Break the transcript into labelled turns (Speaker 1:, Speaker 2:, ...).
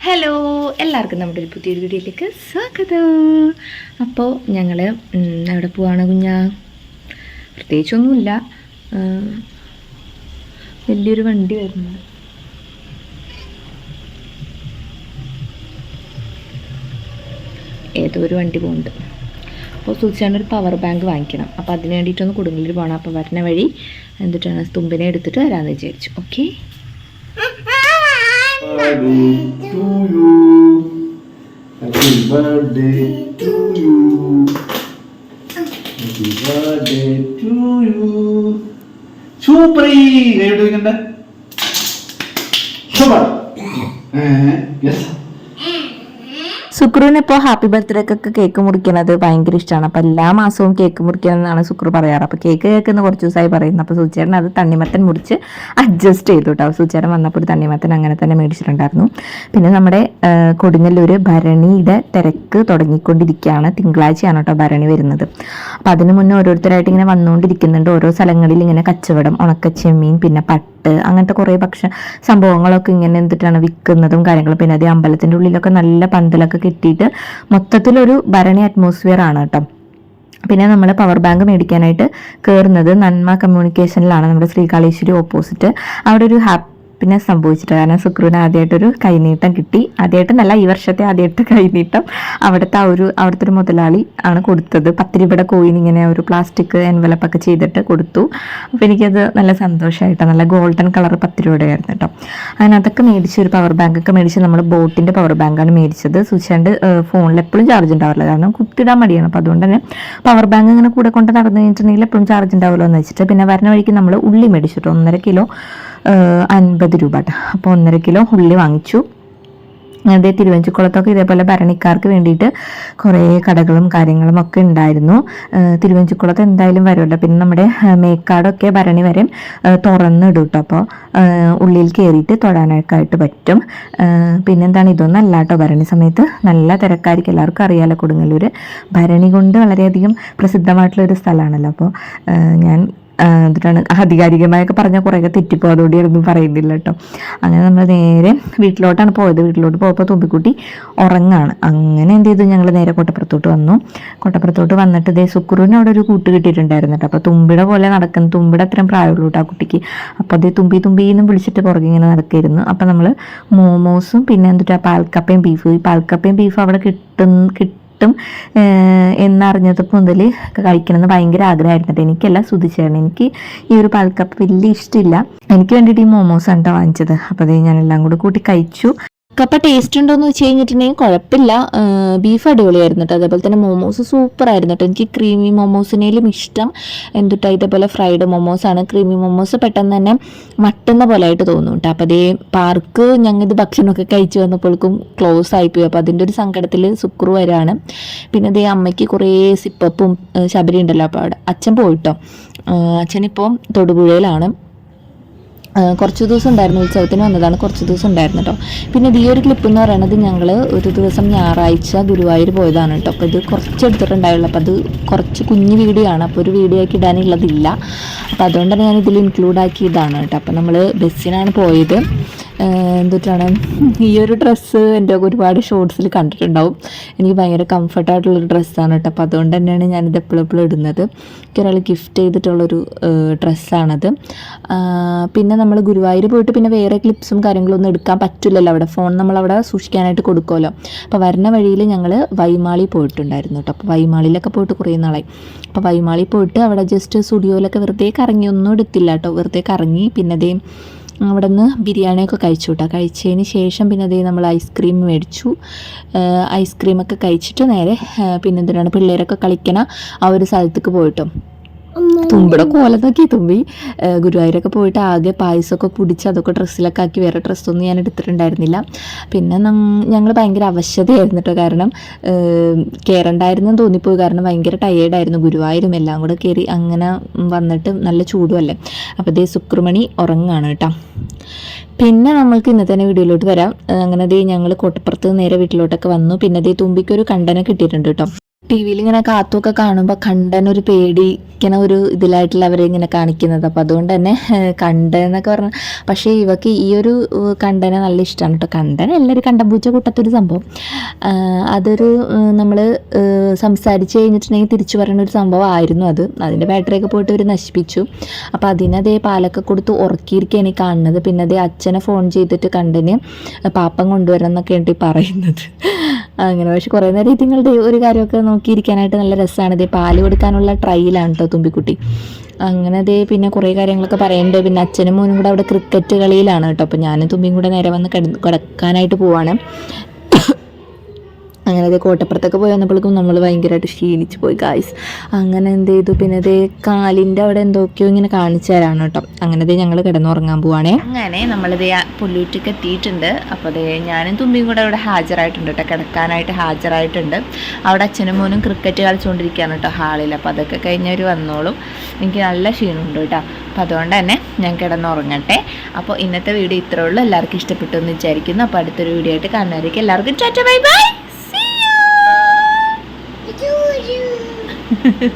Speaker 1: Hello, എല്ലാവർക്കും നമ്മുടെ ഒരു പുതിയൊരു വീഡിയോയിലേക്ക് സ്വാഗതം. അപ്പോൾ ഞങ്ങൾ എവിടെ പോവാണ് കുഞ്ഞാ? പ്രത്യേകിച്ചൊന്നുമില്ല, വലിയൊരു വണ്ടി വരുന്നുണ്ട്. ഏതോ ഒരു വണ്ടി പോകുന്നുണ്ട്. അപ്പോൾ സൂക്ഷിച്ചാണ്ട് ഒരു പവർ ബാങ്ക് വാങ്ങിക്കണം. അപ്പോൾ അതിന് വേണ്ടിയിട്ടൊന്ന് കൊടുങ്ങല്ലൂർ പോകണം. അപ്പോൾ വരുന്ന വഴി എന്നിട്ടാണ് തുമ്പിനെ എടുത്തിട്ട് വരാമെന്ന് വിചാരിച്ചു. Okay,
Speaker 2: to you. Happy birthday to you. Happy birthday to you. Super. Are you doing that? Super. Yes.
Speaker 1: സുക്രുവിന് ഇപ്പോൾ ഹാപ്പി ബർത്ത്ഡേക്കൊക്കെ കേക്ക് മുറിക്കുന്നത് ഭയങ്കര ഇഷ്ടമാണ്. അപ്പോൾ എല്ലാ മാസവും കേക്ക് മുറിക്കണമെന്നാണ് സുക്രു പറയാറ്. അപ്പോൾ കേക്ക് കേൾക്കുന്ന കുറച്ച് ദിവസമായി പറയുന്നത്. അപ്പോൾ സൂചേട്ടൻ അത് തണ്ണിമത്തൻ മുറിച്ച് അഡ്ജസ്റ്റ് ചെയ്തു കേട്ടോ. സൂചേട്ടൻ വന്നപ്പോൾ ഒരു തണ്ണിമത്തൻ അങ്ങനെ തന്നെ മേടിച്ചിട്ടുണ്ടായിരുന്നു. പിന്നെ നമ്മുടെ കൊടുങ്ങല്ലൂർ ഭരണിയുടെ തിരക്ക് തുടങ്ങിക്കൊണ്ടിരിക്കുകയാണ്. തിങ്കളാഴ്ചയാണ് കേട്ടോ ഭരണി വരുന്നത്. അപ്പോൾ അതിന് മുന്നേ ഓരോരുത്തരായിട്ട് ഇങ്ങനെ വന്നുകൊണ്ടിരിക്കുന്നുണ്ട്. ഓരോ സ്ഥലങ്ങളിൽ ഇങ്ങനെ കച്ചവടം, ഉണക്കച്ചെമ്മീൻ, പിന്നെ അങ്ങനത്തെ കുറേ സംഭവങ്ങളൊക്കെ ഇങ്ങനെ എന്തിട്ടാണ് വിൽക്കുന്നതും കാര്യങ്ങളും. പിന്നെ അത് അമ്പലത്തിൻ്റെ ഉള്ളിലൊക്കെ നല്ല പന്തലൊക്കെ കെട്ടിയിട്ട് മൊത്തത്തിലൊരു ഭരണി അറ്റ്മോസ്ഫിയർ ആണ് കേട്ടോ. പിന്നെ നമ്മൾ പവർ ബാങ്ക് മേടിക്കാനായിട്ട് കയറുന്നത് നന്മ കമ്മ്യൂണിക്കേഷനിലാണ്, നമ്മുടെ ശ്രീകാളേശ്വരി ഓപ്പോസിറ്റ്. അവിടെ ഒരു ഹാപ്പിനെസ് സംഭവിച്ചിട്ട്, കാരണം സുക്രുവിന് ആദ്യമായിട്ടൊരു കൈനീട്ടം കിട്ടി. ആദ്യമായിട്ടെന്നല്ല, ഈ വർഷത്തെ ആദ്യമായിട്ട് കൈനീട്ടം അവിടുത്തെ ഒരു മുതലാളി ആണ് കൊടുത്തത്. 10 രൂപയുടെ കോയിൻ ഇങ്ങനെ ഒരു പ്ലാസ്റ്റിക് എൻവലപ്പൊക്കെ ചെയ്തിട്ട് കൊടുത്തു. അപ്പോൾ എനിക്കത് നല്ല സന്തോഷമായിട്ടാണ്. നല്ല ഗോൾഡൻ കളർ 10 രൂപയുടെ ആയിരുന്നു കേട്ടോ. അങ്ങനെ അതൊക്കെ മേടിച്ച്, ഒരു പവർ ബാങ്കൊക്കെ മേടിച്ച്, നമ്മൾ ബോട്ടിൻ്റെ പവർ ബാങ്കാണ് മേടിച്ചത്. സൂക്ഷിച്ചാണ്ട് ഫോണിൽ എപ്പോഴും ചാർജ് ഉണ്ടാവില്ല, കാരണം കുത്തിടാൻ മടിയാണ്. അപ്പോൾ അതുകൊണ്ട് തന്നെ പവർ ബാങ്ക് ഇങ്ങനെ കൂടെ കൊണ്ട് നടന്നു കഴിഞ്ഞിട്ടുണ്ടെങ്കിൽ എപ്പോഴും ചാർജ് ഉണ്ടാവുമല്ലോ എന്ന് വെച്ചിട്ട് പിന്നെ വരുന്ന വഴിക്ക് നമ്മൾ ഉള്ളി മേടിച്ചിട്ട് 1.5 കിലോ 50 രൂപ കേട്ടോ. അപ്പോൾ 1.5 കിലോ ഉള്ളി വാങ്ങിച്ചു. അതേ തിരുവഞ്ചിക്കുളത്തൊക്കെ ഇതേപോലെ ഭരണിക്കാർക്ക് വേണ്ടിയിട്ട് കുറേ കടകളും കാര്യങ്ങളും ഒക്കെ ഉണ്ടായിരുന്നു. തിരുവഞ്ചിക്കുളത്ത് എന്തായാലും വരുമല്ലോ. പിന്നെ നമ്മുടെ മേക്കാടൊക്കെ ഭരണി വരെ തുറന്നിടും കേട്ടോ. അപ്പോൾ ഉള്ളിൽ കയറിയിട്ട് തൊഴാനൊക്കെ പറ്റും. പിന്നെന്താണ്, ഇതൊന്നും അല്ല കേട്ടോ, ഭരണി സമയത്ത് നല്ല തിരക്കായിരിക്കും. എല്ലാവർക്കും അറിയാമല്ലോ, കൊടുങ്ങല്ലൂർ ഭരണി കൊണ്ട് വളരെയധികം പ്രസിദ്ധമായിട്ടുള്ളൊരു സ്ഥലമാണല്ലോ. അപ്പോൾ ഞാൻ എന്നിട്ടാണ് ആധികാരികമായൊക്കെ പറഞ്ഞാൽ കുറേയൊക്കെ തെറ്റിപ്പോയതോടെ ഒന്നും പറയുന്നില്ല കേട്ടോ. അങ്ങനെ നമ്മൾ നേരെ വീട്ടിലോട്ടാണ് പോയത്. വീട്ടിലോട്ട് പോയപ്പോൾ തുമ്പിക്കുട്ടി ഉറങ്ങാണ്. അങ്ങനെ എന്ത് ചെയ്തു, ഞങ്ങൾ നേരെ കോട്ടപ്പുറത്തോട്ട് വന്നു. കോട്ടപ്പുറത്തോട്ട് വന്നിട്ട് ഇതേ സുക്രുവിന് അവിടെ ഒരു കൂട്ട് കിട്ടിയിട്ടുണ്ടായിരുന്നു കേട്ടോ. അപ്പോൾ തുമ്പിടെ പോലെ നടക്കുന്നു. തുമ്പിടെ അത്രയും പ്രായമുള്ളൂ കേട്ടോ ആ കുട്ടിക്ക്. അപ്പോൾ അത് തുമ്പിന്നും വിളിച്ചിട്ട് പുറകെ ഇങ്ങനെ നടക്കായിരുന്നു. അപ്പോൾ നമ്മൾ മോമോസും പിന്നെ എന്തിട്ടാ പാൽക്കപ്പയും ബീഫും. ഈ പാൽക്കപ്പയും ബീഫും അവിടെ കിട്ടും എന്നറിഞ്ഞപ്പോൾ മുതൽ കഴിക്കണമെന്ന് ഭയങ്കര ആഗ്രഹമായിരുന്നു. എനിക്കല്ല, സുധിച്ചേട്ടൻ. എനിക്ക് ഈ ഒരു പാൽക്കപ്പ് വലിയ ഇഷ്ടമില്ല. എനിക്ക് വേണ്ടിയിട്ട് ഈ മോമോസാണ് കേട്ടോ വാങ്ങിച്ചത്. അപ്പോൾ അത് ഞാൻ എല്ലാം കൂടി കൂട്ടി കഴിച്ചു. കപ്പ ടേസ്റ്റ് ഉണ്ടോ എന്ന് വെച്ച് കഴിഞ്ഞിട്ടുണ്ടെങ്കിൽ കുഴപ്പമില്ല. ബീഫ് അടിപൊളിയായിരുന്നു കേട്ടോ. അതേപോലെ തന്നെ മോമോസ് സൂപ്പർ ആയിരുന്നു കേട്ടോ. എനിക്ക് ക്രീമി മോമോസിനേലും ഇഷ്ടം എന്തുട്ടാ ഇതേപോലെ ഫ്രൈഡ് മോമോസാണ്. ക്രീമി മോമോസ് പെട്ടെന്ന് തന്നെ മട്ടുന്ന പോലെ ആയിട്ട് തോന്നും കേട്ടോ. അപ്പോൾ അതേ പാർക്ക് ഞങ്ങൾ ഇത് ഭക്ഷണമൊക്കെ കഴിച്ചു വന്നപ്പോഴേക്കും ക്ലോസ് ആയിപ്പോയി. അപ്പോൾ അതിൻ്റെ ഒരു സങ്കടത്തിൽ സുക്രു വരാണ്. പിന്നെ അതേ അമ്മയ്ക്ക് കുറേ സിപ്പപ്പും ശബരി ഉണ്ടല്ലോ. അപ്പോൾ അവിടെ അച്ഛൻ പോയിട്ടോ. അച്ഛനിപ്പോൾ തൊടുപുഴയിലാണ്. കുറച്ച് ദിവസം ഉണ്ടായിരുന്നു, ഉത്സവത്തിന് വന്നതാണ്. കുറച്ച് ദിവസം ഉണ്ടായിരുന്നു കേട്ടോ. പിന്നെ ഈ ഒരു ക്ലിപ്പ് എന്ന് പറയുന്നത് ഞങ്ങൾ ഒരു ദിവസം ഞായറാഴ്ച ഗുരുവായൂർ പോയതാണ് കേട്ടോ. അപ്പോൾ ഇത് കുറച്ച് എടുത്തിട്ടുണ്ടായുള്ളൂ. അപ്പോൾ അത് കുറച്ച് കുഞ്ഞു വീഡിയോ ആണ്. അപ്പോൾ ഒരു വീഡിയോ ആക്കി ഇടാനുള്ളതില്ല. അപ്പോൾ അതുകൊണ്ട് തന്നെ ഞാൻ ഇതിൽ ഇൻക്ലൂഡ് ആക്കിയതാണ് കേട്ടോ. അപ്പോൾ നമ്മൾ ബസ്സിനാണ് പോയത്. എന്തിട്ടാണ് ഈ ഒരു ഡ്രസ്സ് എൻ്റെ ഒരുപാട് ഷോർട്സിൽ കണ്ടിട്ടുണ്ടാവും. എനിക്ക് ഭയങ്കര കംഫർട്ടായിട്ടുള്ളൊരു ഡ്രസ്സാണ് കേട്ടോ. അപ്പോൾ അതുകൊണ്ട് തന്നെയാണ് ഞാനിത് എപ്പോഴും ഇടുന്നത്. ഒരാൾ ഗിഫ്റ്റ് ചെയ്തിട്ടുള്ളൊരു ഡ്രസ്സാണത്. പിന്നെ നമ്മൾ ഗുരുവായൂർ പോയിട്ട് പിന്നെ വേറെ ക്ലിപ്സും കാര്യങ്ങളൊന്നും എടുക്കാൻ പറ്റില്ലല്ലോ. അവിടെ ഫോൺ നമ്മളവിടെ സൂക്ഷിക്കാനായിട്ട് കൊടുക്കുമല്ലോ. അപ്പോൾ വരുന്ന വഴിയിൽ ഞങ്ങൾ വൈമാളി പോയിട്ടുണ്ടായിരുന്നു കേട്ടോ. അപ്പോൾ വൈമാളിയിലൊക്കെ പോയിട്ട് കുറേ നാളായി. അപ്പോൾ വൈമാളി പോയിട്ട് അവിടെ ജസ്റ്റ് സ്റ്റുഡിയോയിലൊക്കെ വെറുതെ കറങ്ങി, ഒന്നും എടുത്തില്ല കേട്ടോ. വെറുതെ കറങ്ങി. പിന്നെ അതേ അവിടെ നിന്ന് ബിരിയാണിയൊക്കെ കഴിച്ചു കേട്ടോ. കഴിച്ചതിന് ശേഷം പിന്നെ അതേ നമ്മൾ ഐസ്ക്രീം മേടിച്ചു. ഐസ്ക്രീമൊക്കെ കഴിച്ചിട്ട് നേരെ പിന്നെ എന്തിനാണ് പിള്ളേരൊക്കെ കളിക്കണ ആ ഒരു സ്ഥലത്തേക്ക് പോയിട്ടോ. തുമ്പിടെ കോലത്തൊക്കെ തുമ്പി ഗുരുവായൂരൊക്കെ പോയിട്ട് ആകെ പായസമൊക്കെ കുടിച്ച് അതൊക്കെ ഡ്രസ്സിലൊക്കെ ആക്കി. വേറെ ഡ്രസ്സൊന്നും ഞാൻ എടുത്തിട്ടുണ്ടായിരുന്നില്ല. പിന്നെ ഞങ്ങൾ ഭയങ്കര അവശതയായിരുന്നു കേട്ടോ. കാരണം കയറണ്ടായിരുന്നു തോന്നിപ്പോയി. കാരണം ഭയങ്കര ടയേർഡായിരുന്നു. ഗുരുവായൂരും എല്ലാം കൂടെ കയറി അങ്ങനെ വന്നിട്ട് നല്ല ചൂടുമല്ലേ. അപ്പോൾ ഇതേ സുക്രമണി ഉറങ്ങാണ് കേട്ടോ. പിന്നെ നമ്മൾക്ക് ഇന്നത്തെ തന്നെ വീഡിയോയിലോട്ട് വരാം. അങ്ങനെ അതേ ഞങ്ങൾ കോട്ടപ്പുറത്ത് നേരെ വീട്ടിലോട്ടൊക്കെ വന്നു. പിന്നെ അതേ തുമ്പിക്കൊരു കണ്ടനെ കിട്ടിയിട്ടുണ്ട് കേട്ടോ. TV-ൽ ഇങ്ങനെ കാത്തുമൊക്കെ കാണുമ്പോൾ കണ്ടനൊരു പേടിക്കണ ഒരു ഇതിലായിട്ടുള്ള അവരിങ്ങനെ കാണിക്കുന്നത്. അപ്പോൾ അതുകൊണ്ട് തന്നെ കണ്ടനൊക്കെ പറഞ്ഞാൽ, പക്ഷേ ഇവക്ക് ഈ ഒരു കണ്ടനെ നല്ല ഇഷ്ടമാണ് കേട്ടോ. കണ്ടൻ എല്ലാവരും കണ്ടംപൂച്ച കൂട്ടത്തൊരു സംഭവം. അതൊരു നമ്മൾ സംസാരിച്ച് കഴിഞ്ഞിട്ടുണ്ടെങ്കിൽ തിരിച്ചു പറയുന്ന ഒരു സംഭവം ആയിരുന്നു അത്. അതിൻ്റെ ബാറ്ററിയൊക്കെ പോയിട്ട് ഇവർ നശിപ്പിച്ചു. അപ്പോൾ അതിനതേ പാലൊക്കെ കൊടുത്ത് ഉറക്കിയിരിക്കുകയാണ് ഈ കാണുന്നത്. പിന്നെ അതേ അച്ഛനെ ഫോൺ ചെയ്തിട്ട് കണ്ടന് പാപ്പം കൊണ്ടുവരണം എന്നൊക്കെയാണ് ഈ പറയുന്നത്. അങ്ങനെ പക്ഷെ കുറേ നേരം ഇതിങ്ങളുടെ ഒരു കാര്യമൊക്കെ നോക്കിയിരിക്കാനായിട്ട് നല്ല രസമാണ്. ഇതേ പാല് കൊടുക്കാനുള്ള ട്രൈയിലാണ് കേട്ടോ തുമ്പിക്കുട്ടി. അങ്ങനെ അതേ പിന്നെ കുറേ കാര്യങ്ങളൊക്കെ പറയുന്നുണ്ട്. പിന്നെ അച്ഛനും മോനും കൂടെ അവിടെ ക്രിക്കറ്റ് കളിയിലാണ് കേട്ടോ. അപ്പോൾ ഞാനും തുമ്പിയും കൂടെ നേരെ വന്ന് കിടക്കാനായിട്ട് പോവാണ്. അങ്ങനെ അതേ കോട്ടപ്പുറത്തൊക്കെ പോയി വന്നപ്പോഴേക്കും നമ്മൾ ഭയങ്കരമായിട്ട് ക്ഷീണിച്ച് പോയി ഗായ്സ്. അങ്ങനെ എന്ത് ചെയ്തു, പിന്നെ അതേ കാലിൻ്റെ അവിടെ എന്തൊക്കെയോ ഇങ്ങനെ കാണിച്ചു തരാണ് കേട്ടോ. അങ്ങനെ അതേ ഞങ്ങൾ കിടന്നുറങ്ങാൻ പോവാണേ. അങ്ങനെ നമ്മളിതേ പുല്ലൂറ്റിക്ക് എത്തിയിട്ടുണ്ട്. അപ്പോൾ അതേ ഞാനും തുമ്പിയും കൂടെ അവിടെ ഹാജരായിട്ടുണ്ട് കേട്ടോ, കിടക്കാനായിട്ട് ഹാജരായിട്ടുണ്ട്. അവിടെ അച്ഛനും മോനും ക്രിക്കറ്റ് കളിച്ചുകൊണ്ടിരിക്കുകയാണ് കേട്ടോ ഹാളിൽ. അപ്പോൾ അതൊക്കെ കഴിഞ്ഞവർ വന്നോളും. എനിക്ക് നല്ല ക്ഷീണമുണ്ട് കേട്ടോ. അപ്പോൾ അതുകൊണ്ട് തന്നെ ഞാൻ കിടന്നുറങ്ങട്ടെ. അപ്പോൾ ഇന്നത്തെ വീഡിയോ ഇത്രേ ഉള്ളൂ. എല്ലാവർക്കും ഇഷ്ടപ്പെട്ടു എന്ന് വിചാരിക്കുന്നു. അപ്പോൾ അടുത്തൊരു വീഡിയോ ആയിട്ട് കാണുന്നവരേക്കും എല്ലാവർക്കും tata bye bye. See you.